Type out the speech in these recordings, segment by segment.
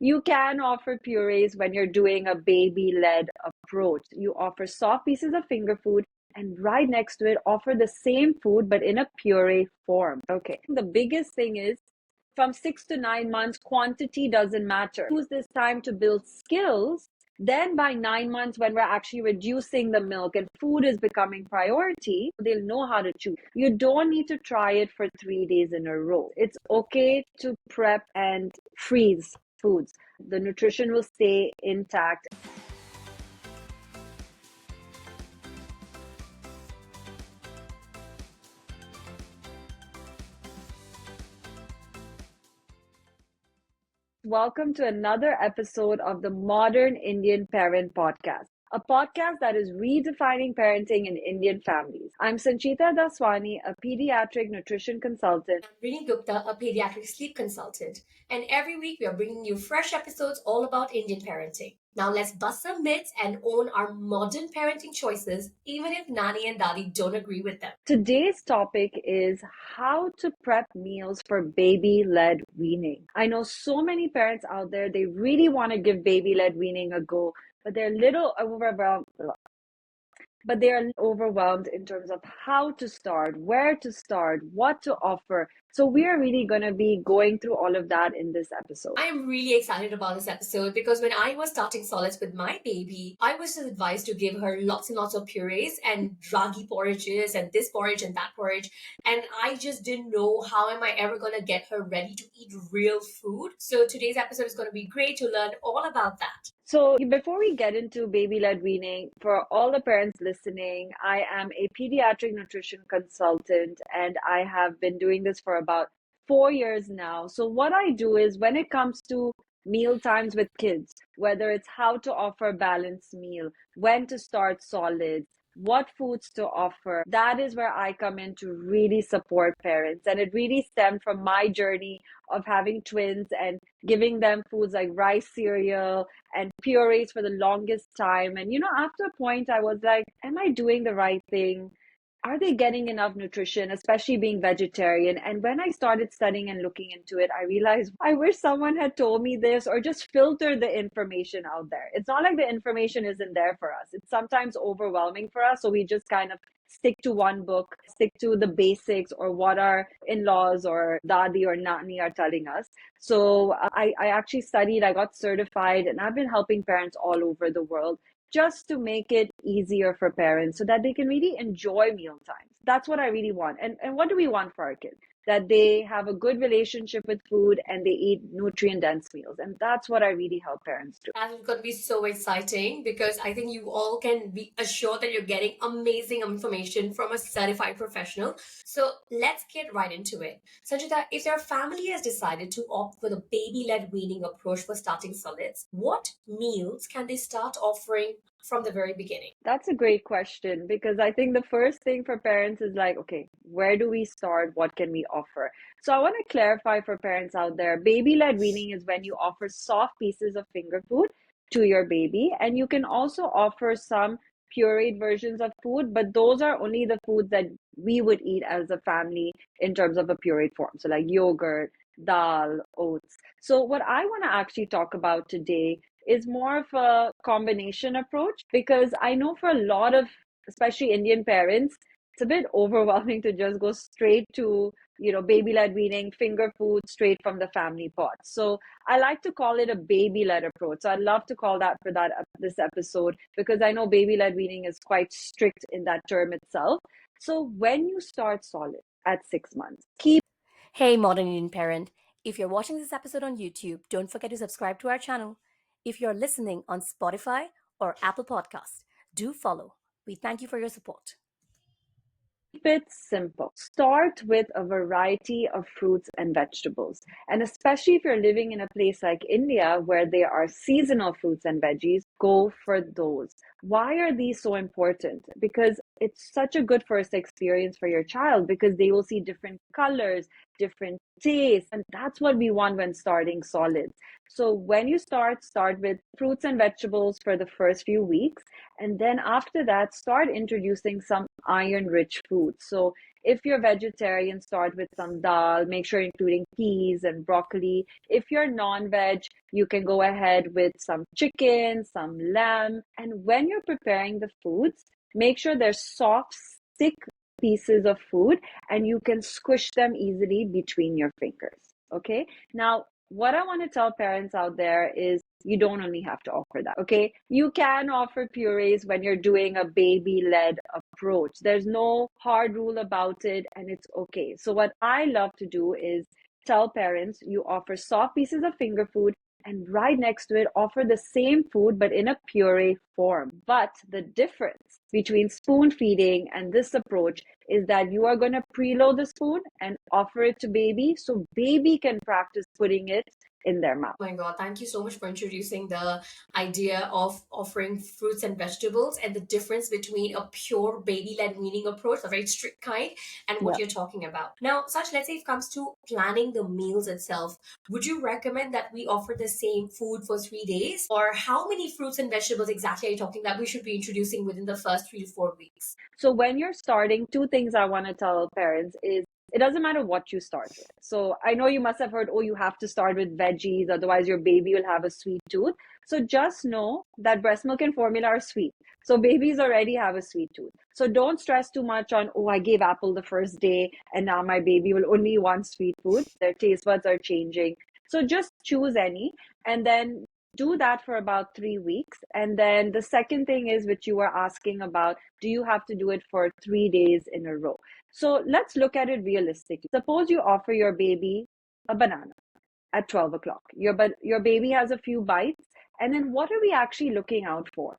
You can offer purees when you're doing a baby-led approach. You offer soft pieces of finger food and right next to it, offer the same food but in a puree form. Okay. The biggest thing is from 6 to 9 months, quantity doesn't matter. Use this time to build skills. Then by 9 months, when we're actually reducing the milk and food is becoming priority, they'll know how to chew. You don't need to try it for 3 days in a row. It's okay to prep and freeze foods. The nutrition will stay intact. Welcome to another episode of the Modern Indian Parent Podcast, a podcast that is redefining parenting in Indian families. I'm Sanchita Daswani, a pediatric nutrition consultant. Rinie Gupta, a pediatric sleep consultant, and every week we are bringing you fresh episodes all about Indian parenting. Now let's bust some myths and own our modern parenting choices, even if Nani and Dadi don't agree with them. Today's topic is how to prep meals for baby-led weaning. I know so many parents out there, they really want to give baby-led weaning a go, but they're a little overwhelmed in terms of how to start, where to start, what to offer. So we are really going to be going through all of that in this episode. I am really excited about this episode because when I was starting solids with my baby, I was just advised to give her lots and lots of purees and ragi porridges and this porridge and that porridge. And I just didn't know how am I ever going to get her ready to eat real food. So today's episode is going to be great to learn all about that. So before we get into baby-led weaning, for all the parents listening, I am a pediatric nutrition consultant and I have been doing this for about 4 years now. So what I do is when it comes to meal times with kids, whether it's how to offer balanced meal, when to start solids, what foods to offer, that is where I come in to really support parents. And it really stemmed from my journey of having twins and giving them foods like rice cereal and purees for the longest time. And, after a point, I was like, am I doing the right thing? Are they getting enough nutrition, especially being vegetarian? And when I started studying and looking into it, I realized I wish someone had told me this or just filtered the information out there. It's not like the information isn't there for us. It's sometimes overwhelming for us. So we just kind of stick to one book, stick to the basics or what our in-laws or dadi or nani are telling us. So I actually studied, I got certified, and I've been helping parents all over the world just to make it easier for parents so that they can really enjoy meal times. That's what I really want. And what do we want for our kids? That they have a good relationship with food and they eat nutrient dense meals. And that's what I really help parents do. That is going to be so exciting because I think you all can be assured that you're getting amazing information from a certified professional. So let's get right into it. Sanchita, if your family has decided to opt for the baby-led weaning approach for starting solids, what meals can they start offering from the very beginning? That's a great question because I think the first thing for parents is like, okay, where do we start? What can we offer? So I want to clarify for parents out there, baby-led weaning is when you offer soft pieces of finger food to your baby. And you can also offer some pureed versions of food, but those are only the foods that we would eat as a family in terms of a pureed form. So like yogurt, dal, oats. So what I want to actually talk about today is more of a combination approach because I know for a lot of, especially Indian parents, it's a bit overwhelming to just go straight to, baby-led weaning, finger food straight from the family pot. So I like to call it a baby-led approach. So I'd love to call that for this episode because I know baby-led weaning is quite strict in that term itself. So when you start solid at 6 months, keep. Hey, modern Indian parent. If you're watching this episode on YouTube, don't forget to subscribe to our channel. If you're listening on Spotify or Apple Podcast, do follow. We thank you for your support. Keep it simple. Start with a variety of fruits and vegetables. And especially if you're living in a place like India where there are seasonal fruits and veggies, go for those. Why are these so important? Because it's such a good first experience for your child because they will see different colors, different tastes. And that's what we want when starting solids. So when you start with fruits and vegetables for the first few weeks. And then after that, start introducing some iron-rich foods. So if you're vegetarian, start with some dal, make sure including peas and broccoli. If you're non-veg, you can go ahead with some chicken, some lamb. And when you're preparing the foods, make sure they're soft, thick pieces of food and you can squish them easily between your fingers. Okay. Now, what I want to tell parents out there is you don't only have to offer that. Okay. You can offer purees when you're doing a baby led approach. There's no hard rule about it and it's okay. So, what I love to do is tell parents you offer soft pieces of finger food and right next to it offer the same food but in a puree form. But the difference between spoon feeding and this approach is that you are going to preload the spoon and offer it to baby so baby can practice putting it in their mouth. Oh my God, thank you so much for introducing the idea of offering fruits and vegetables and the difference between a pure baby-led weaning approach, a very strict kind, and what Yeah. you're talking about. Now, Sach, let's say if it comes to planning the meals itself, would you recommend that we offer the same food for 3 days? Or how many fruits and vegetables exactly are you talking that we should be introducing within the first 3 to 4 weeks? So when you're starting, two things I want to tell parents is it doesn't matter what you start with. So I know you must have heard, oh, you have to start with veggies, otherwise your baby will have a sweet tooth. So just know that breast milk and formula are sweet. So babies already have a sweet tooth. So don't stress too much on, oh, I gave apple the first day and now my baby will only want sweet food. Their taste buds are changing. So just choose any and then do that for about 3 weeks. And then the second thing is, which you were asking about, do you have to do it for 3 days in a row? So let's look at it realistically. Suppose you offer your baby a banana at 12 o'clock. Your baby has a few bites. And then what are we actually looking out for?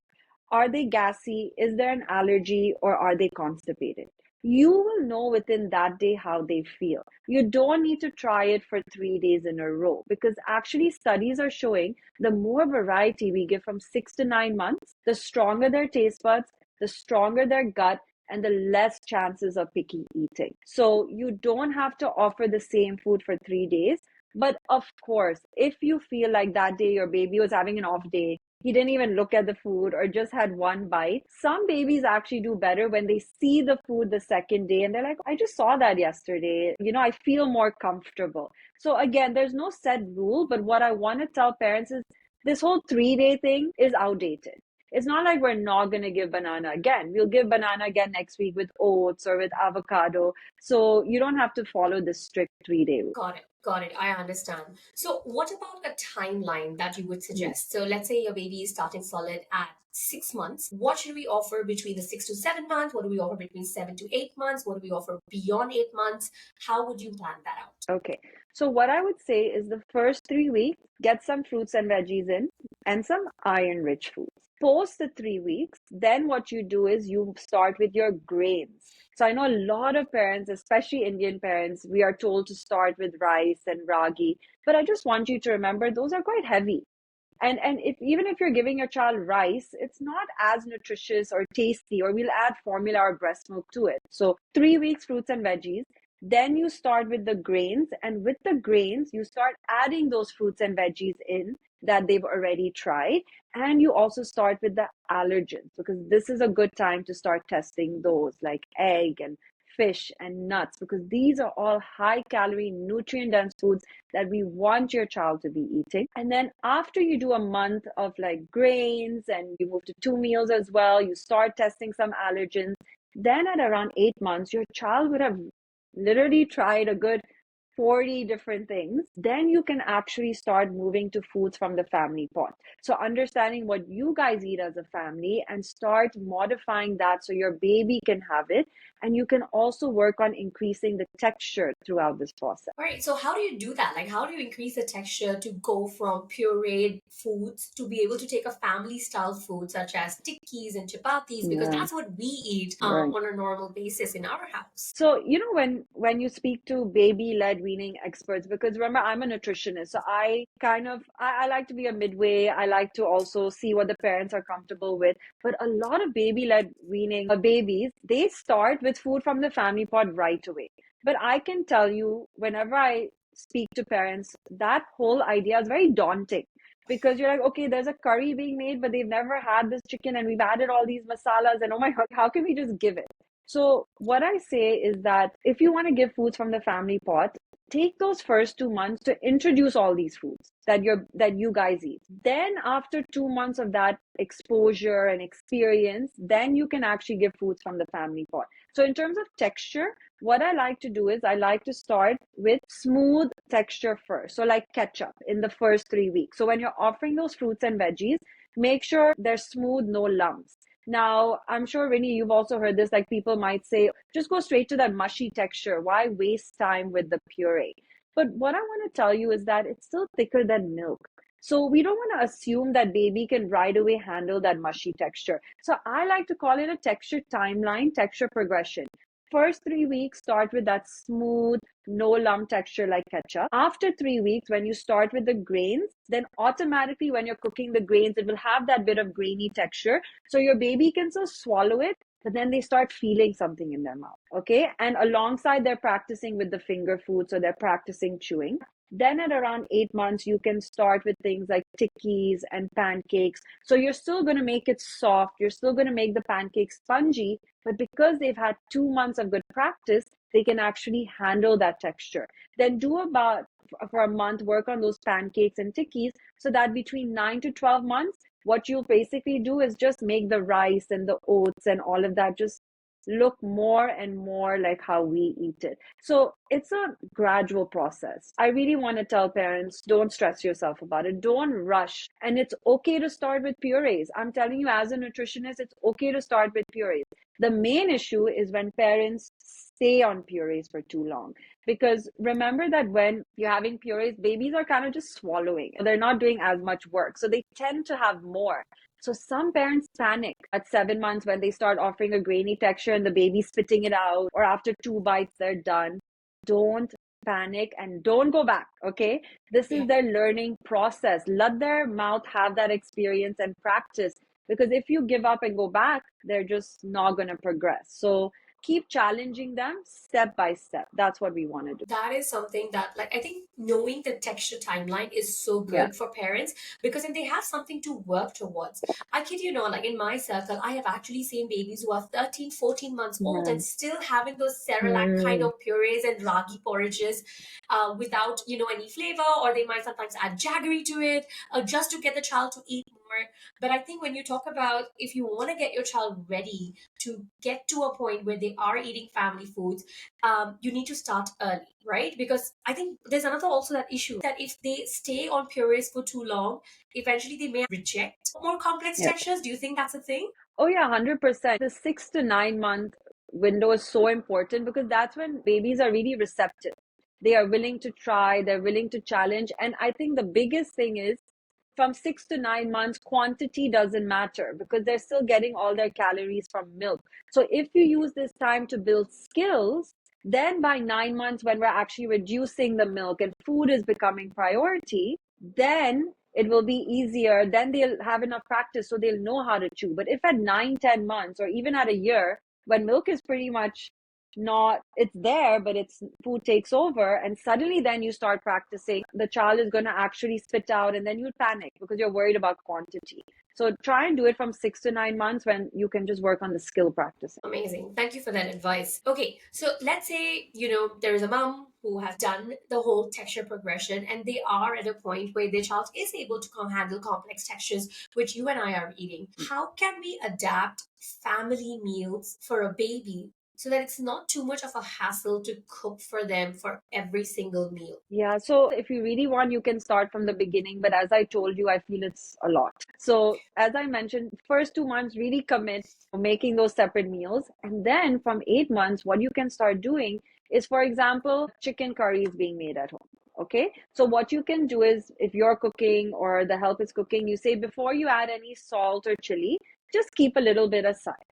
Are they gassy? Is there an allergy? Or are they constipated? You will know within that day how they feel. You don't need to try it for 3 days in a row because actually studies are showing the more variety we give from 6 to 9 months, the stronger their taste buds, the stronger their gut, and the less chances of picky eating. So you don't have to offer the same food for 3 days. But of course, if you feel like that day your baby was having an off day, he didn't even look at the food or just had one bite. Some babies actually do better when they see the food the second day and they're like, I just saw that yesterday. I feel more comfortable. So again, there's no set rule, but what I want to tell parents is this whole 3 day thing is outdated. It's not like we're not going to give banana again. We'll give banana again next week with oats or with avocado. So you don't have to follow this strict 3 day rule. Got it. Got it. I understand. So, what about a timeline that you would suggest? So, let's say your baby is starting solid at 6 months. What should we offer between the 6 to 7 months? What do we offer between 7 to 8 months? What do we offer beyond 8 months? How would you plan that out? Okay. So what I would say is the first 3 weeks, get some fruits and veggies in and some iron-rich foods. Post the 3 weeks, then what you do is you start with your grains. So I know a lot of parents, especially Indian parents, we are told to start with rice and ragi, but I just want you to remember those are quite heavy. And if even if you're giving your child rice, it's not as nutritious or tasty, or we'll add formula or breast milk to it. So 3 weeks fruits and veggies. Then you start with the grains, and with the grains, you start adding those fruits and veggies in that they've already tried. And you also start with the allergens because this is a good time to start testing those like egg and fish and nuts because these are all high calorie, nutrient dense foods that we want your child to be eating. And then after you do a month of like grains and you move to 2 meals as well, you start testing some allergens. Then at around 8 months, your child would have literally tried a good 40 different things. Then you can actually start moving to foods from the family pot. So understanding what you guys eat as a family and start modifying that so your baby can have it. And you can also work on increasing the texture throughout this process. All right. So, how do you do that? Like, how do you increase the texture to go from pureed foods to be able to take a family style food such as tikkis and chapatis? Because Yeah, that's what we eat right. on a normal basis in our house. So, when you speak to baby-led weaning experts, because remember, I'm a nutritionist, so I like to be a midway. I like to also see what the parents are comfortable with. But a lot of baby-led weaning babies, they start with food from the family pot right away. But I can tell you, whenever I speak to parents, that whole idea is very daunting because you're like, okay, there's a curry being made, but they've never had this chicken and we've added all these masalas, and oh my God, how can we just give it? So, what I say is that if you want to give foods from the family pot, take those first 2 months to introduce all these foods that you guys eat. Then after 2 months of that exposure and experience, then you can actually give foods from the family pot. So in terms of texture, what I like to do is I like to start with smooth texture first. So like ketchup in the first 3 weeks. So when you're offering those fruits and veggies, make sure they're smooth, no lumps. Now, I'm sure, Rinie, you've also heard this, like people might say, just go straight to that mushy texture. Why waste time with the puree? But what I want to tell you is that it's still thicker than milk. So we don't want to assume that baby can right away handle that mushy texture. So I like to call it a texture timeline, texture progression. First 3 weeks, start with that smooth, no lump texture like ketchup. After 3 weeks, when you start with the grains, then automatically when you're cooking the grains, it will have that bit of grainy texture. So your baby can still swallow it, but then they start feeling something in their mouth. Okay. And alongside, they're practicing with the finger food. So they're practicing chewing. Then at around 8 months, you can start with things like tikkis and pancakes. So you're still going to make it soft. You're still going to make the pancakes spongy, but because they've had 2 months of good practice, they can actually handle that texture. Then do about for a month, work on those pancakes and tikkis so that between 9 to 12 months, what you'll basically do is just make the rice and the oats and all of that just look more and more like how we eat it. So it's a gradual process. I really want to tell parents, don't stress yourself about it. Don't rush. And it's okay to start with purees. I'm telling you, as a nutritionist, it's okay to start with purees. The main issue is when parents stay on purees for too long. Because remember that when you're having purees, babies are kind of just swallowing. They're not doing as much work. So they tend to have more. So some parents panic at 7 months when they start offering a grainy texture and the baby spitting it out, or after 2 bites, they're done. Don't panic and don't go back. Okay. This Yeah. is their learning process. Let their mouth have that experience and practice. Because if you give up and go back, they're just not going to progress. So keep challenging them step by step. That's what we want to do. That is something that, like, I think knowing the texture timeline is so Yeah. good for parents, because then they have something to work towards. I kid you not, like in my circle, I have actually seen babies who are 13, 14 months old Yeah. and still having those Cerelac kind Mm. of purees and ragi porridges without, any flavor, or they might sometimes add jaggery to it just to get the child to eat more. But I think when you talk about, if you want to get your child ready to get to a point where they are eating family foods, you need to start early, right? Because I think there's another also that issue that if they stay on purees for too long, eventually they may reject more complex Yeah. textures. Do you think that's a thing? Oh, yeah, 100%. The 6 to 9 month window is so important because that's when babies are really receptive. They are willing to try, they're willing to challenge. And I think the biggest thing is from 6 to 9 months, quantity doesn't matter because they're still getting all their calories from milk. So if you use this time to build skills, then by 9 months, when we're actually reducing the milk and food is becoming priority, then it will be easier. Then they'll have enough practice so they'll know how to chew. But if at 9, 10 months, or even at a year, when milk is pretty much not, it's there, but it's food takes over, and suddenly then you start practicing, the child is going to actually spit out, and then you panic because you're worried about quantity. So try and do it from 6 to 9 months when you can just work on the skill practicing. Amazing. Thank you for that advice. Okay, so let's say, there is a mom who has done the whole texture progression and they are at a point where their child is able to handle complex textures, which you and I are eating. How can we adapt family meals for a baby so that it's not too much of a hassle to cook for them for every single meal? Yeah, so if you really want, you can start from the beginning. But as I told you, I feel it's a lot. So as I mentioned, first 2 months, really commit to making those separate meals. And then from 8 months, what you can start doing is, for example, chicken curry is being made at home. Okay. So what you can do is if you're cooking or the help is cooking, you say before you add any salt or chili, just keep a little bit aside.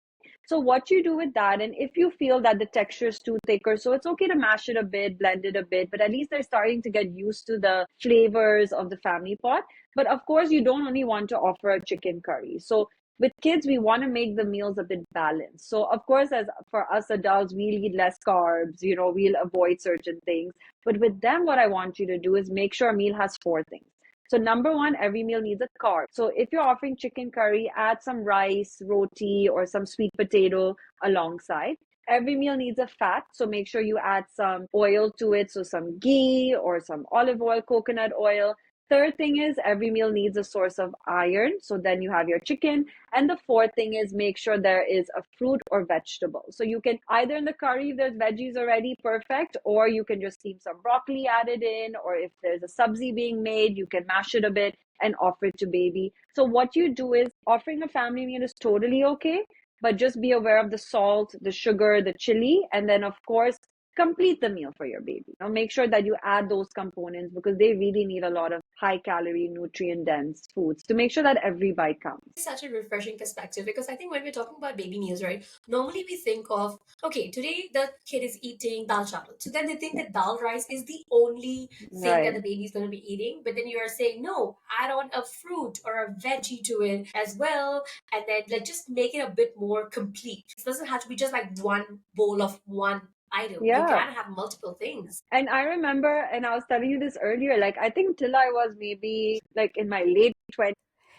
So what you do with that, and if you feel that the texture is too thicker, so it's okay to mash it a bit, blend it a bit, but at least they're starting to get used to the flavors of the family pot. But of course, you don't only want to offer a chicken curry. So with kids, we want to make the meals a bit balanced. So, of course, as for us adults, we'll eat less carbs, we'll avoid certain things. But with them, what I want you to do is make sure a meal has four things. So, number one, every meal needs a carb. So, if you're offering chicken curry, add some rice, roti, or some sweet potato alongside. Every meal needs a fat, so make sure you add some oil to it, so some ghee or some olive oil, coconut oil. Third thing is every meal needs a source of iron, so then you have your chicken. And the fourth thing is make sure there is a fruit or vegetable. So you can either in the curry, if there's veggies already, perfect, or you can just steam some broccoli added in, or if there's a sabzi being made, you can mash it a bit and offer it to baby. So what you do is offering a family meal is totally okay, but just be aware of the salt, the sugar, the chili, and then of course complete the meal for your baby. Now make sure that you add those components because they really need a lot of high calorie, nutrient dense foods to make sure that every bite counts. It's such a refreshing perspective because I think when we're talking about baby meals, right, normally we think of, okay, today the kid is eating dal chawal. So then they think that dal rice is the only thing that Right. the baby is going to be eating. But then you are saying, no, add on a fruit or a veggie to it as well. And then like just make it a bit more complete. It doesn't have to be just like one bowl of one item. You Yeah. can have multiple things. And I remember, and I was telling you this earlier, like I think till I was maybe like in my late 20s.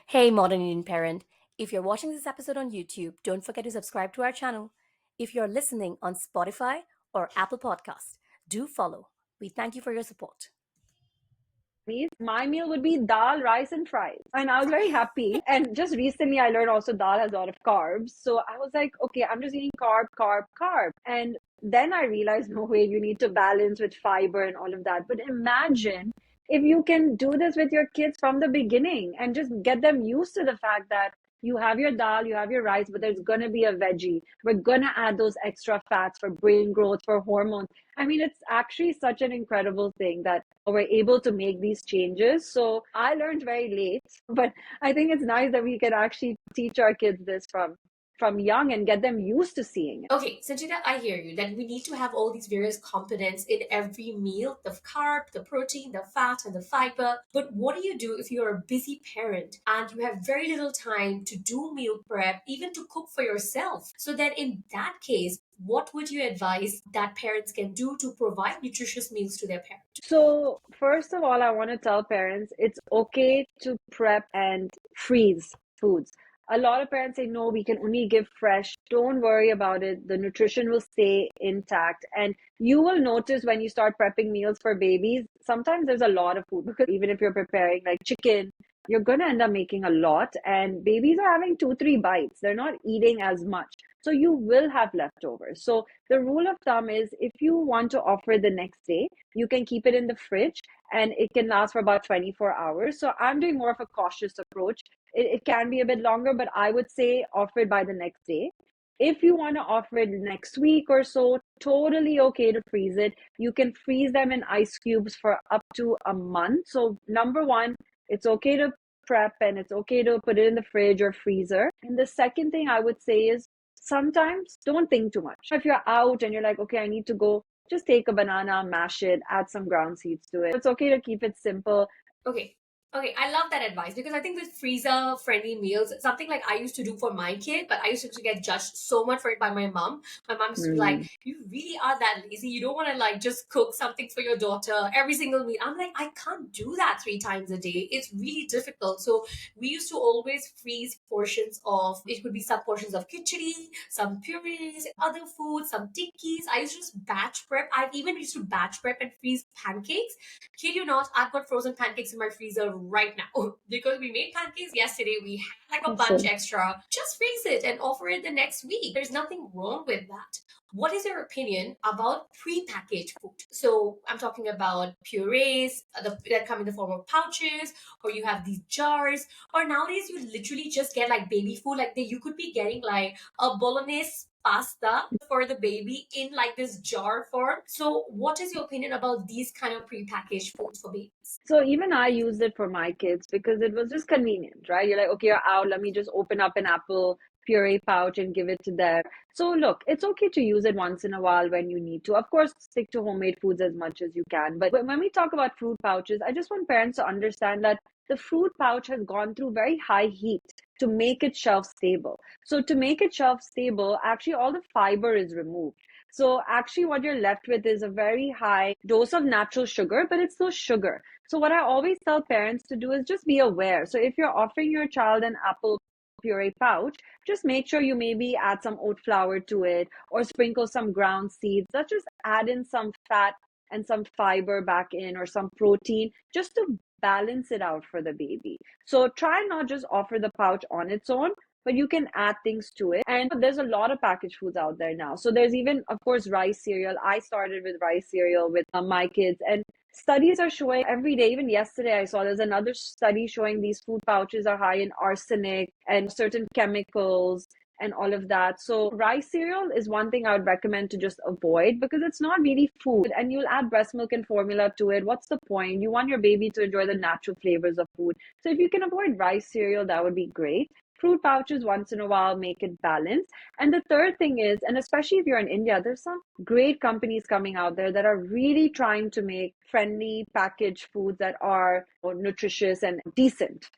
Hey, modern Indian parent. If you're watching this episode on YouTube, don't forget to subscribe to our channel. If you're listening on Spotify or Apple Podcast, do follow. We thank you for your support. My meal would be dal, rice, and fries. And I was very happy. And just recently, I learned also dal has a lot of carbs. So I was like, okay, I'm just eating carb, carb, carb. And then I realized, no way, you need to balance with fiber and all of that. But imagine if you can do this with your kids from the beginning and just get them used to the fact that you have your dal, you have your rice, but there's going to be a veggie. We're going to add those extra fats for brain growth, for hormones. I mean, it's actually such an incredible thing that we're able to make these changes. So I learned very late, but I think it's nice that we can actually teach our kids this from young and get them used to seeing it. Okay, Sanchita, I hear you that we need to have all these various components in every meal, the carb, the protein, the fat, and the fiber. But what do you do if you're a busy parent and you have very little time to do meal prep, even to cook for yourself? So then in that case, what would you advise that parents can do to provide nutritious meals to their parents? So, first of all, I want to tell parents it's okay to prep and freeze foods. A lot of parents say, no, we can only give fresh. Don't worry about it. The nutrition will stay intact. And you will notice when you start prepping meals for babies, sometimes there's a lot of food because even if you're preparing like chicken, you're going to end up making a lot. And babies are having two, three bites. They're not eating as much. So you will have leftovers. So the rule of thumb is if you want to offer it the next day, you can keep it in the fridge and it can last for about 24 hours. So I'm doing more of a cautious approach. It can be a bit longer, but I would say offer it by the next day. If you want to offer it next week or so, totally okay to freeze it. You can freeze them in ice cubes for up to a month. So, number one, it's okay to prep and it's okay to put it in the fridge or freezer. And the second thing I would say is sometimes don't think too much. If you're out and you're like, okay, I need to go, just take a banana, mash it, add some ground seeds to it. It's okay to keep it simple. Okay. Okay, I love that advice because I think with freezer friendly meals, something like I used to do for my kid, but I used to get judged so much for it by my mom. My mom used to be like, you really are that lazy. You don't want to like just cook something for your daughter every single meal. I'm like, I can't do that 3 times a day. It's really difficult. So we used to always freeze portions of, it could be some portions of khichdi, some purees, other foods, some tikkis. I used to just batch prep. I even used to batch prep and freeze pancakes. Kid you not, I've got frozen pancakes in my freezer right now because we made pancakes yesterday. We had like a bunch extra. Just freeze it and offer it the next week. There's nothing wrong with that. What is your opinion about pre-packaged food? So I'm talking about purees that come in the form of pouches, or you have these jars, or nowadays you literally just get like baby food. Like you could be getting like a bolognese pasta for the baby in like this jar form. So what is your opinion about these kind of pre-packaged foods for babies? So even I used it for my kids because it was just convenient, right? You're like, okay, you're out. Let me just open up an apple, puree pouch and give it to them. So look, it's okay to use it once in a while when you need to. Of course, stick to homemade foods as much as you can. But when we talk about fruit pouches, I just want parents to understand that the fruit pouch has gone through very high heat to make it shelf stable. So to make it shelf stable, actually all the fiber is removed. So actually what you're left with is a very high dose of natural sugar, but it's still sugar. So what I always tell parents to do is just be aware. So if you're offering your child an apple puree pouch, just make sure you maybe add some oat flour to it or sprinkle some ground seeds. Let's just add in some fat and some fiber back in or some protein just to balance it out for the baby. So try not just offer the pouch on its own, but you can add things to it. And there's a lot of packaged foods out there now. So there's even, of course, rice cereal. I started with rice cereal with my kids, and studies are showing every day. Even yesterday, I saw there's another study showing these food pouches are high in arsenic and certain chemicals and all of that. So rice cereal is one thing I would recommend to just avoid because it's not really food and you'll add breast milk and formula to it. What's the point? You want your baby to enjoy the natural flavors of food. So if you can avoid rice cereal, that would be great. Fruit pouches once in a while, make it balanced. And the third thing is, and especially if you're in India, there's some great companies coming out there that are really trying to make friendly packaged foods that are nutritious and decent.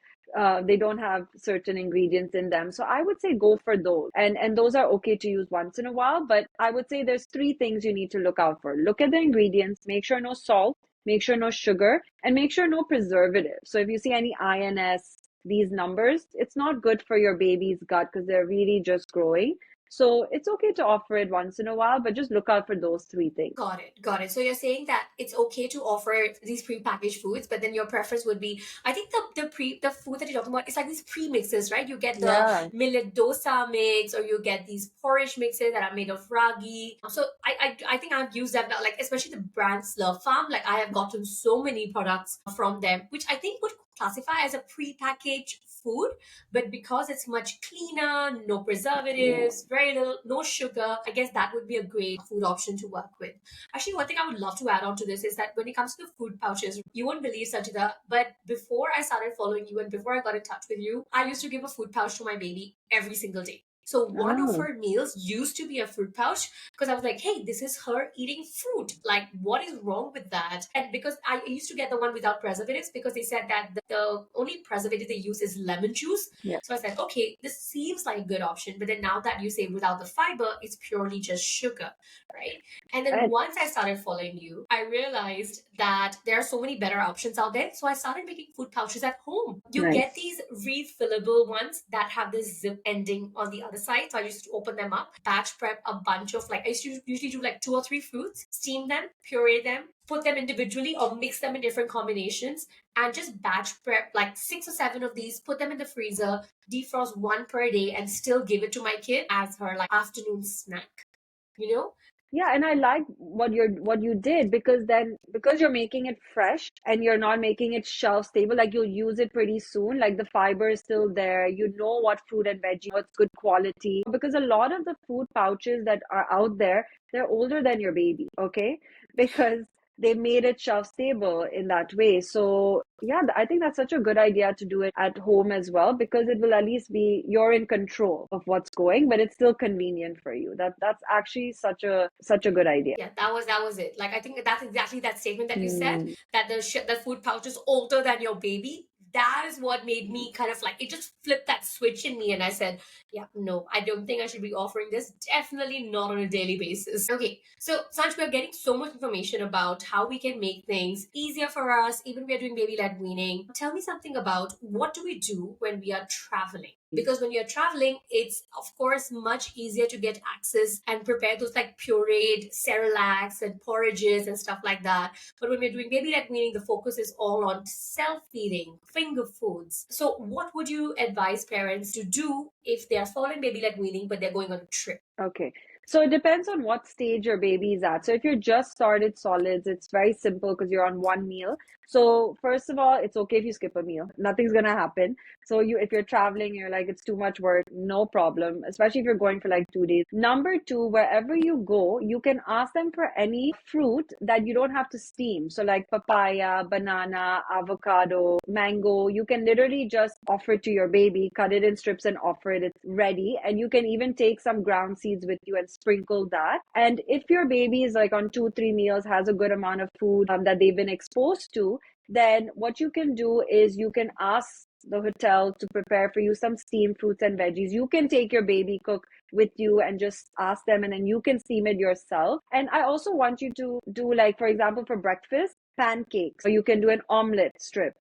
They don't have certain ingredients in them. So I would say go for those. And those are okay to use once in a while. But I would say there's three things you need to look out for. Look at the ingredients, make sure no salt, make sure no sugar, and make sure no preservative. So if you see any INS, these numbers, it's not good for your baby's gut because they're really just growing. So it's okay to offer it once in a while, but just look out for those three things. Got it. Got it. So you're saying that it's okay to offer these pre-packaged foods, but then your preference would be, I think the food that you're talking about, it's like these pre-mixes, right? You get the Yeah. millet dosa mix, or you get these porridge mixes that are made of ragi. So I think I've used that now, like especially the brand Slurp Farm. Like I have gotten so many products from them, which I think would classify as a pre-packaged food, but because it's much cleaner, no preservatives, very little, no sugar, I guess that would be a great food option to work with. Actually, one thing I would love to add on to this is that when it comes to food pouches, you won't believe, Sanchita, but before I started following you and before I got in touch with you, I used to give a food pouch to my baby every single day. So one of Oh. her meals used to be a fruit pouch because I was like, hey, this is her eating fruit. Like, what is wrong with that? And because I used to get the one without preservatives because they said that the only preservative they use is lemon juice. Yeah. So I said, okay, this seems like a good option. But then now that you say without the fiber, it's purely just sugar, right? And then And once I started following you, I realized that there are so many better options out there. So I started making food pouches at home. You get nice. these refillable ones that have this zip ending on the other side. So I used to open them up, batch prep a bunch of like, I used to usually do like 2 or 3 fruits, steam them, puree them, put them individually or mix them in different combinations and just batch prep like 6 or 7 of these, put them in the freezer, defrost one per day and still give it to my kid as her like afternoon snack, you know? Yeah, and I like what you did because then because you're making it fresh and you're not making it shelf stable, like you'll use it pretty soon. Like the fiber is still there. You know what fruit and veggie, what's good quality. Because a lot of the food pouches that are out there, they're older than your baby, okay? Because they made it shelf stable in that way. So yeah, I think that's such a good idea to do it at home as well because it will at least be you're in control of what's going, but it's still convenient for you. That's actually such a good idea. Yeah, that was it. Like I think that's exactly that statement that you said Hmm. that the food pouch is older than your baby. That is what made me kind of like it just flipped that switch in me, and I said, "Yeah, no, I don't think I should be offering this. Definitely not on a daily basis." Okay, so Sanch, we're getting so much information about how we can make things easier for us. Even we are doing baby-led weaning. Tell me something about what do we do when we are traveling? Because when you're traveling, it's of course much easier to get access and prepare those like pureed cerelacs and porridges and stuff like that. But when we're doing baby-led weaning, the focus is all on self-feeding, finger foods. So what would you advise parents to do if they are following baby-led weaning but they're going on a trip? Okay. So it depends on what stage your baby is at. So if you're just started solids, it's very simple because you're on one meal. So first of all, it's okay if you skip a meal. Nothing's gonna happen. So if you're traveling, you're like it's too much work, no problem, especially if you're going for like 2 days. Number two, wherever you go, you can ask them for any fruit that you don't have to steam. So like papaya, banana, avocado, mango, you can literally just offer it to your baby, cut it in strips and offer it. It's ready. And you can even take some ground seeds with you and sprinkle that. And if your baby is like on 2, 3 meals, has a good amount of food that they've been exposed to, then what you can do is you can ask the hotel to prepare for you some steamed fruits and veggies. You can take your baby cook with you and just ask them, and then you can steam it yourself. And I also want you to do, like, for example, for breakfast, pancakes. So you can do an omelet strip.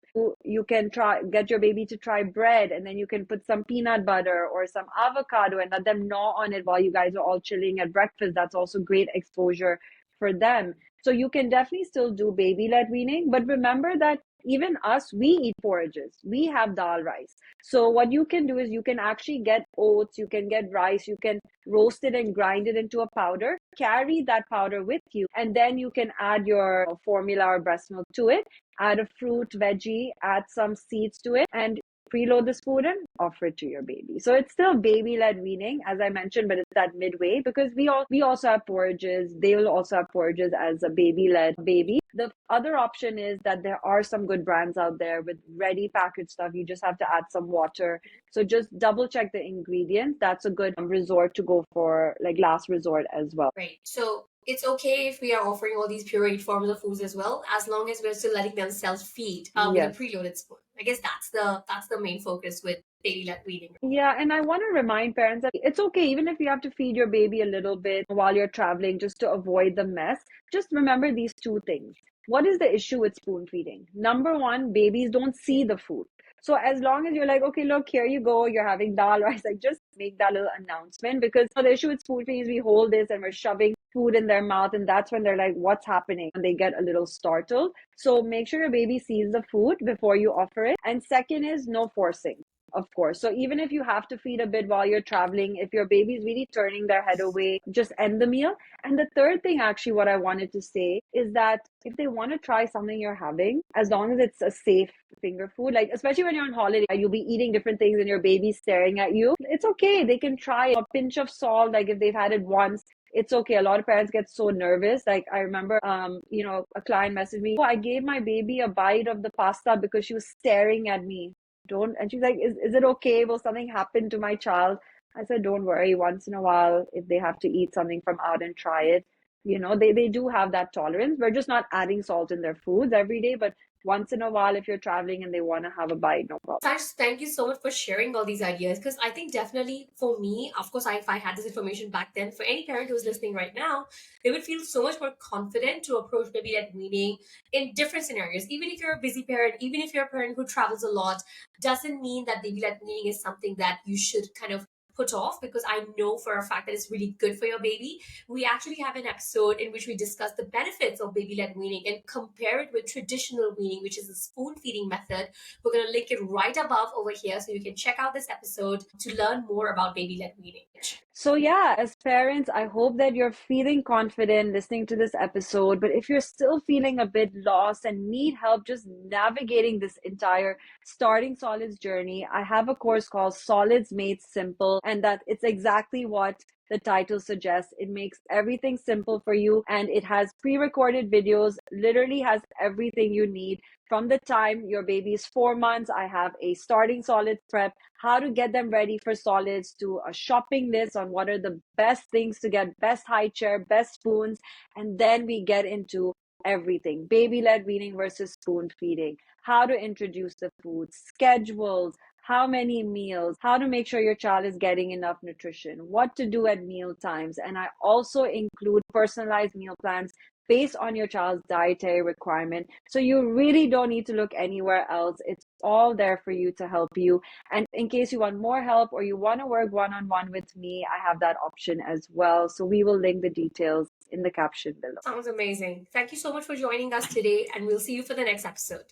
You can get your baby to try bread, and then you can put some peanut butter or some avocado and let them gnaw on it while you guys are all chilling at breakfast. That's also great exposure for them. So you can definitely still do baby-led weaning, but remember that even us, we eat forages. We have dal rice. So what you can do is you can actually get oats, you can get rice, you can roast it and grind it into a powder, carry that powder with you, and then you can add your formula or breast milk to it, add a fruit, veggie, add some seeds to it, and preload this food and offer it to your baby. So it's still baby-led weaning, as I mentioned, but it's that midway because we also have porridges. They will also have porridges as a baby-led baby. The other option is that there are some good brands out there with ready packaged stuff. You just have to add some water. So just double check the ingredients. That's a good resort to go for, like last resort as well. Right. So it's okay if we are offering all these pureed forms of foods as well, as long as we're still letting them self-feed with a Yes. preloaded spoon. I guess that's the main focus with baby-led weaning. Yeah, and I want to remind parents that it's okay, even if you have to feed your baby a little bit while you're traveling just to avoid the mess. Just remember these two things. What is the issue with spoon feeding? Number one, babies don't see the food. So as long as you're like, okay, look, here you go, you're having dal rice, like just make that little announcement, because the issue with spoon feeding is we hold this and we're shoving food in their mouth, and that's when they're like, what's happening? And they get a little startled. So make sure your baby sees the food before you offer it. And second is no forcing. Of course. So even if you have to feed a bit while you're traveling, if your baby's really turning their head away, just end the meal. And the third thing, actually, what I wanted to say is that if they want to try something you're having, as long as it's a safe finger food, like especially when you're on holiday, you'll be eating different things and your baby's staring at you. It's okay. They can try a pinch of salt, like if they've had it once. It's okay. A lot of parents get so nervous. Like I remember, a client messaged me, oh, I gave my baby a bite of the pasta because she was staring at me. Don't. And she's like, is it okay? Will something happen to my child? I said, don't worry. Once in a while, if they have to eat something from out and try it, they do have that tolerance. We're just not adding salt in their foods every day, but once in a while, if you're traveling and they want to have a bite, no problem. Sash, thank you so much for sharing all these ideas, because I think definitely for me, of course, if I had this information back then, for any parent who's listening right now, they would feel so much more confident to approach baby-led weaning in different scenarios. Even if you're a busy parent, even if you're a parent who travels a lot, doesn't mean that baby-led weaning is something that you should kind of put off, because I know for a fact that it's really good for your baby. We actually have an episode in which we discuss the benefits of baby-led weaning and compare it with traditional weaning, which is a spoon feeding method. We're going to link it right above over here so you can check out this episode to learn more about baby-led weaning. So yeah, as parents, I hope that you're feeling confident listening to this episode. But if you're still feeling a bit lost and need help just navigating this entire starting solids journey, I have a course called Solids Made Simple, and that it's exactly what the title suggests. It makes everything simple for you, and it has pre-recorded videos, literally has everything you need. From the time your baby is 4 months, I have a starting solids prep, how to get them ready for solids, to a shopping list on what are the best things to get, best high chair, best spoons. And then we get into everything: baby-led weaning versus spoon feeding, how to introduce the food, schedules, how many meals, how to make sure your child is getting enough nutrition, what to do at meal times. And I also include personalized meal plans based on your child's dietary requirement. So you really don't need to look anywhere else. It's all there for you to help you. And in case you want more help or you want to work one-on-one with me, I have that option as well. So we will link the details in the caption below. Sounds amazing. Thank you so much for joining us today, and we'll see you for the next episode.